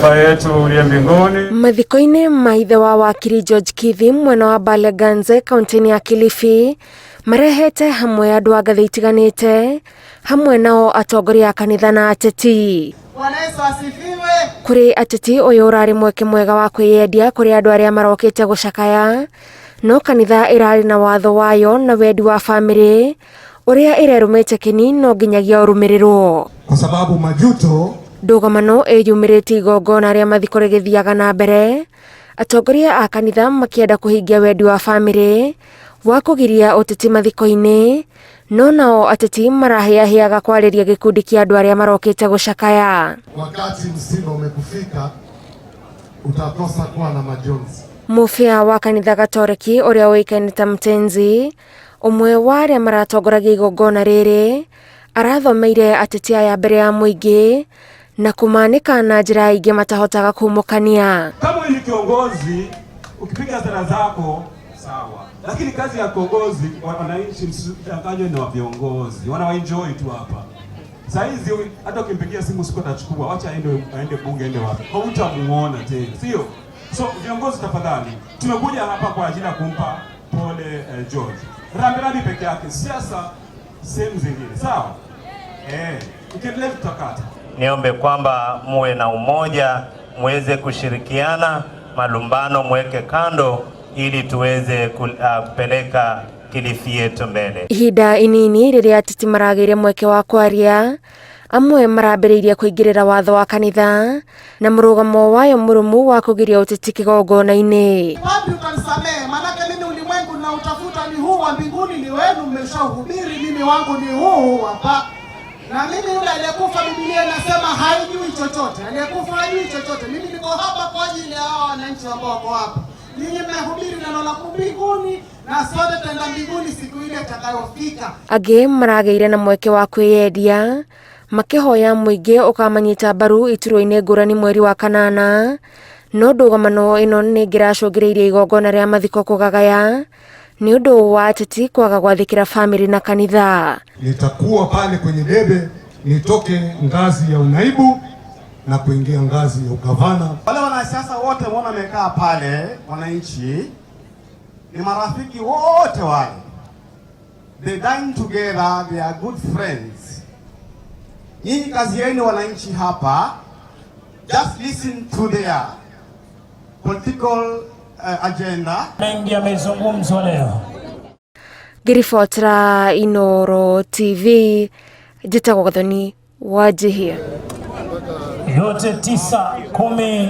Baba yetu uliye mbinguni. Mathiko-inĩ ma ithe wa wakiri George Kithi mwena wa Baleganze kaunti-inĩ ya Kilifi marehete hamwe andũ a ngathĩ itiganĩte hamwe nao atongoria a kanitha na ateti. Bwana Yesu asifiwe. Kuri ateti uyu urari mweke mwega wa kwiyendia kuri andu aria marokete gucakaya, no kanitha irari na watho wayo na wendi wa family uria irerumite kini no nginyagia urumirirwo, kwa sababu majuto ndugamano iyumirite igongona aria mathiko rigithiaga na mbere, atongoria a kanitha makienda kuhingia wendi wa family wa kugiria uteti mathiko-ini, no nao ateti marahiahiaga kwariria gikundi kia andu aria marokete gucakaya. Wakati msiba umekufika utakosa kuwa na majonzi. Mufia wa kanitha Gatoreki uria uikaine ta Mtenzi, umwe wa aria maratongoragia igongona riri, arathomeire ateti aya mbere ya muingi na kumanika na njira ingi matahotaga kumukania. Kama ni kiongozi ukipiga sera zako sawa, lakini kazi ya kiongozi, wananchi msidanganywe na viongozi, wanaenjoy tu hapa. Sasa hizi hata ukimpigia simu siku atachukua, acha aende bunge, aende wapi, hautamuona tena, sio? So viongozi tafadhali, tumekuja hapa kwa ajili ya kumpa pole George. Rambi peke yake, siasa sehemu zingine, sawa? Ukiendelea tutakata. Niombe kwamba muwe na umoja, muweze kushirikiana, malumbano mweke kando ili tuweze kupeleka Kilifi yetu mbele. Ihinda inini riria ateti maragire mweke wa kwaria, amwe marambiriirie kuingirira watho wa kanitha na murugamo wayo murumu wa kugiria uteti kigongona-ini. Wapi ukanisamehe, manake mimi ulimwengu na utafuta ni huu wa mbinguni ni wenu, mmeshahubiri, mimi wangu ni huu hapa. Na mimi yule aliyekufa, Biblia inasema haijui chochote, aliyekufa hajui chochote. Mimi niko hapa kwa ajili ya hao wananchi ambao wako hapa. Ninyi mmehubiri neno la mbinguni na sote tutaenda mbinguni siku ile itakayofika. Angi marageire na mweke wa kwiyendia makihoya muingi ukamanyita mbaru iturwa-ini ngurani mweri wa kanana, no ndugamano ino ni ngiracungireirie igongona ria mathiko kugagaya ni undu wa ateti kwaga gwathikira family na kanitha. Nitakuwa pale kwenye debe, nitoke ngazi ya unaibu na kuingia ngazi ya ugavana. Wale wanasiasa wote wana wamekaa pale, wananchi ni marafiki wote wale. They dine together, they are good friends. Nyinyi kazi yenu wananchi hapa, just listen to their political agenda. Mengi yamezungumzwa leo. Ngirifotra Inooro TV, Jitagwo Gathoni Wajihia. Yote 9, 10